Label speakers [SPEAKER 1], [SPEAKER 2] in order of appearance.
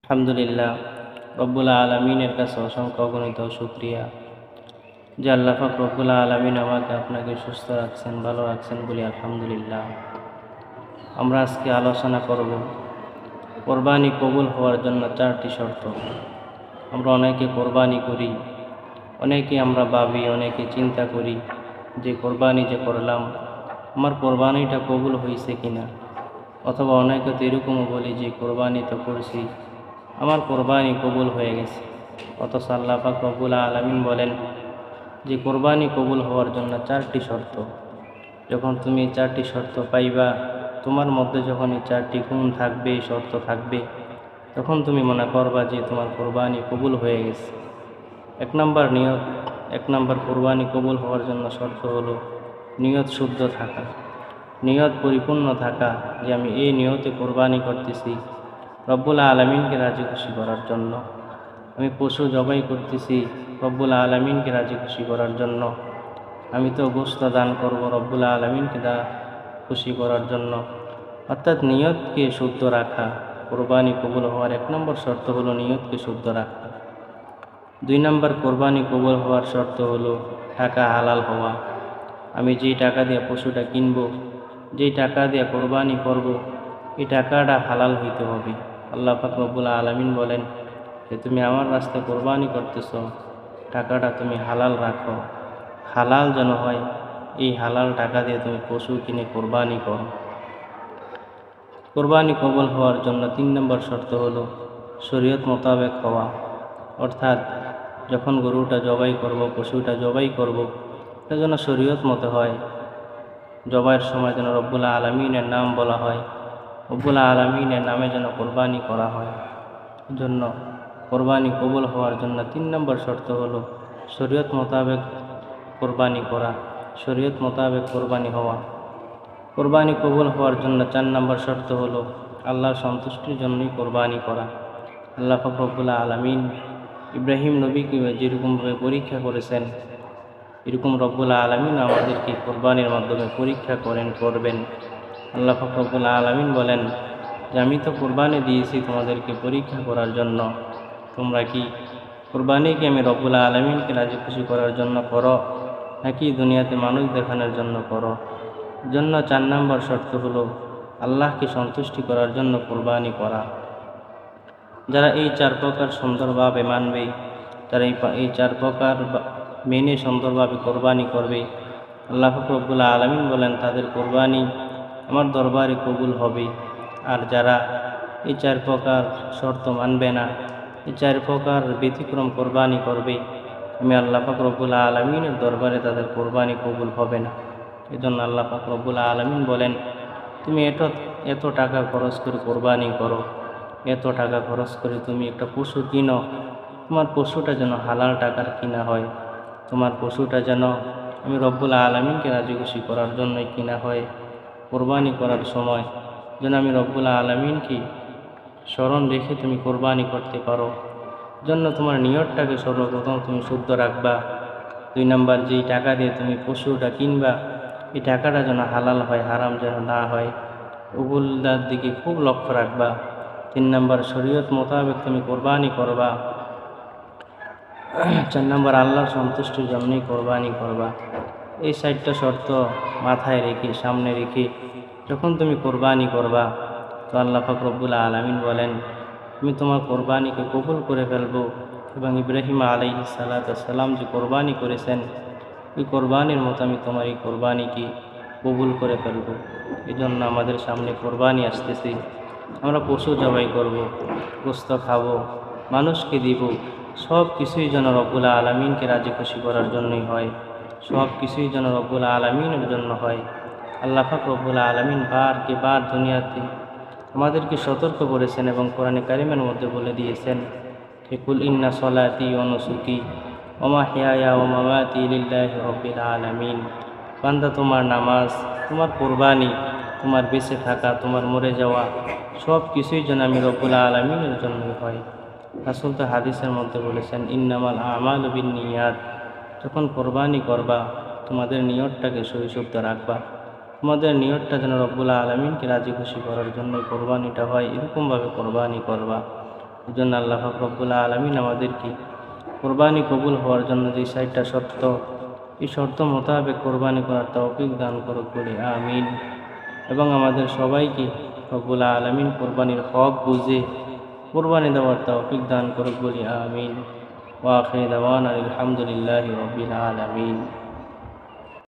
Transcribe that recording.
[SPEAKER 1] আলহামদুলিল্লাহ, রব্বুল আলমিনের কাছে অসংখ্য অগণিত শুকরিয়া যে আল্লাহ পাক রব্বুল আলমিন আমাকে আপনাকে সুস্থ রাখছেন, ভালো রাখছেন বলি আলহামদুলিল্লাহ। আমরা আজকে আলোচনা করব কোরবানি কবুল হওয়ার জন্য 4টি শর্ত। আমরা অনেকে কোরবানি করি, অনেকে আমরা ভাবি, অনেকে চিন্তা করি যে কোরবানি যে করলাম আমার কোরবানিটা কবুল হয়েছে কিনা, অথবা অনেকে তো এরকমও বলি যে কোরবানি তো করছি, আমার কোরবানি কবুল হয়ে গেছে। অথচ আল্লাহ পাক রব্বুল আলামিন বলেন যে কোরবানি কবুল হওয়ার জন্য 4টি শর্ত। যখন তুমি 4টি শর্ত পাইবা, তোমার মধ্যে যখন এই 4টি গুণ থাকবে, শর্ত থাকবে, তখন তুমি মনে করবা যে তোমার কোরবানি কবুল হয়ে গেছে। 1 নম্বর নিয়ত। 1 নম্বর কোরবানি কবুল হওয়ার জন্য শর্ত হলো নিয়ত শুদ্ধ থাকা, নিয়ত পরিপূর্ণ থাকা, যে আমি এই নিয়তে কোরবানি করতেছি রব্বুল আলামিনকে রাজি খুশি করার জন্য। আমি পশু জবাই করতেছি রব্বুল আলামিনকে রাজি খুশি করার জন্য। আমি তো গোশত দান করব রব্বুল আলামিনকে খুশি করার জন্য। অর্থাৎ নিয়তকে শুদ্ধ রাখা কোরবানি কবুল হওয়ার 1 নম্বর শর্ত হলো নিয়তকে শুদ্ধ রাখা। 2 নম্বর কোরবানি কবুল হওয়ার শর্ত হলো টাকা হালাল হওয়া। আমি যেই টাকা দিয়ে পশুটা কিনবো, যেই টাকা দিয়ে কোরবানি করব, এই টাকাটা হালাল হইতে হবে। আল্লাহ পাক রব্বুল আলামিন বলেন যে তুমি আমার রাস্তায় কোরবানি করতেছ, টাকাটা তুমি হালাল রাখো, হালাল যেন হয়, এই হালাল টাকা দিয়ে তুমি পশু কিনে কোরবানি করো। কোরবানি কবুল হওয়ার জন্য 3 নম্বর শর্ত হলো শরীয়ত মোতাবেক হওয়া। অর্থাৎ যখন গরুটা জবাই করব, পশুটা জবাই করব, এটা যেন শরীয়ত মতো হয়। জবাইয়ের সময় যেন রব্বুল আলামিনের নাম বলা হয়, রব্বুল আলামিনের নামে যেন কোরবানি করা হয়। জন্য কোরবানি কবুল হওয়ার জন্য 3 নম্বর শর্ত হলো শরীয়ত মোতাবেক কোরবানি করা, শরীয়ত মোতাবেক কোরবানি হওয়া। কোরবানি কবুল হওয়ার জন্য 4 নম্বর শর্ত হলো আল্লাহর সন্তুষ্টির জন্যই কোরবানি করা। আল্লাহ পাক রব্বুল আলামিন ইব্রাহিম নবীকে যেরকমভাবে পরীক্ষা করেছেন, এরকম রব্বুল আলামিন আমাদেরকে কোরবানির মাধ্যমে পরীক্ষা করবেন। আল্লাহ পাক রব্বুল আলামিন বলেন যে আমি তো কোরবানি দিয়েছি তোমাদেরকে পরীক্ষা করার জন্য, তোমরা কি কোরবানিকে আমি রব্বুল আলামিনকে রাজি খুশি করার জন্য করো, নাকি দুনিয়াতে মানুষ দেখানোর জন্য করো? জন্য 4 নম্বর শর্ত হলো আল্লাহকে সন্তুষ্টি করার জন্য কোরবানি করা। যারা এই 4 প্রকার সুন্দরভাবে মানবে, তারা এই 4 প্রকার মেনে সুন্দরভাবে কোরবানি করবে, আল্লাহ পাক রব্বুল আলামিন বলেন তাদের কোরবানি আমার দরবারে কবুল হবে। আর যারা এই 4 প্রকার শর্ত মানবে না, এই 4 প্রকার ব্যতিক্রম কোরবানি করবে, আমি আল্লাহ পাক রব্বুল আলামিনের দরবারে তাদের কোরবানি কবুল হবে না। এজন্য আল্লাহ পাক রব্বুল আলামিন বলেন তুমি এত টাকা খরচ করে কোরবানি করো, এত টাকা খরচ করে তুমি একটা পশু কিনো, তোমার পশুটা যেন হালাল টাকার কিনা হয়, তোমার পশুটা যেন আমি রব্বুল আলামিনকে রাজি খুশি করার জন্যই কিনা হয়। কোরবানি করার সময় যেন আমি রব্বুল আলামিনকে স্মরণ রেখে তুমি কোরবানি করতে পারো। জন্য তোমার নিয়তটাকে সর্বপ্রথম তুমি শুদ্ধ রাখবা। 2 নম্বর যেই টাকা দিয়ে তুমি পশুটা কিনবা, এই টাকাটা যেন হালাল হয়, হারাম যেন না হয়, ওগুলার দিকে খুব লক্ষ্য রাখবা। 3 নম্বর শরীয়ত মোতাবেক তুমি কোরবানি করবা। 4 নম্বর আল্লাহর সন্তুষ্টির জন্যই কোরবানি করবা। এই 4টা শর্ত মাথায় রেখে, সামনে রেখে যখন তুমি কোরবানি করবা, তো আল্লাহ পাক রব্বুল আলামিন বলেন আমি তোমার কোরবানিকে কবুল করে ফেলবো। এবং ইব্রাহিম আলাইহিস সালাতু ওয়াস সালাম যে কোরবানি করেছেন, এই কোরবানির মতো আমি তোমার এই কোরবানিকে কবুল করে ফেলবো। এই জন্য আমাদের সামনে কোরবানি আসতেছে, আমরা পশু জবাই করব, গোশত খাবো, মানুষকে দিব, সব কিছুই যেন রব্বুল আলামিনকে রাজি খুশি করার জন্যই হয়, সব কিছুই যেন রব্বুল আলামিনের জন্য হয়। আল্লাহ পাক রব্বুল আলামিন বার দুনিয়াতে আমাদেরকে সতর্ক করেছেন এবং কোরআনে কারিমের মধ্যে বলে দিয়েছেন কুল ইন্না সলাতি ওয়া নুসুকি ওয়া মাহইয়ায়া ওয়া মামাতি লিল্লাহি রাব্বিল আলামিন। বান্দা তোমার নামাজ, তোমার কোরবানি, তোমার বেঁচে থাকা, তোমার মরে যাওয়া, সব কিছুই যেন আমি রব্বুল আলামিনের জন্যই হয়। রাসূল তো হাদিসের মধ্যে বলেছেন ইন্নামাল আমালু বিন্নিয়াত। যখন কোরবানি করবা তোমাদের নিয়তটাকে শুদ্ধ রাখবা, তোমাদের নিয়তটা যেন রব্বুল আলামিনকে রাজি খুশি করার জন্য কোরবানিটা হয়, এরকমভাবে কোরবানি করবা। এই জন্য আল্লাহ পাক রব্বুল আলামিন আমাদেরকে কোরবানি কবুল হওয়ার জন্য যে ৬০টা শর্ত, এই শর্ত মোতাবেক কোরবানি করার তৌফিক দান করুক বলে আমিন। এবং আমাদের সবাইকে রব্বুল আলামিন কোরবানির হক বুঝে কোরবানি দেওয়ার তৌফিক দান করুক বলে আমিন। ওয়া আখিরু দাওয়ানা আলহামদুলিল্লাহি রাব্বিল আলামিন।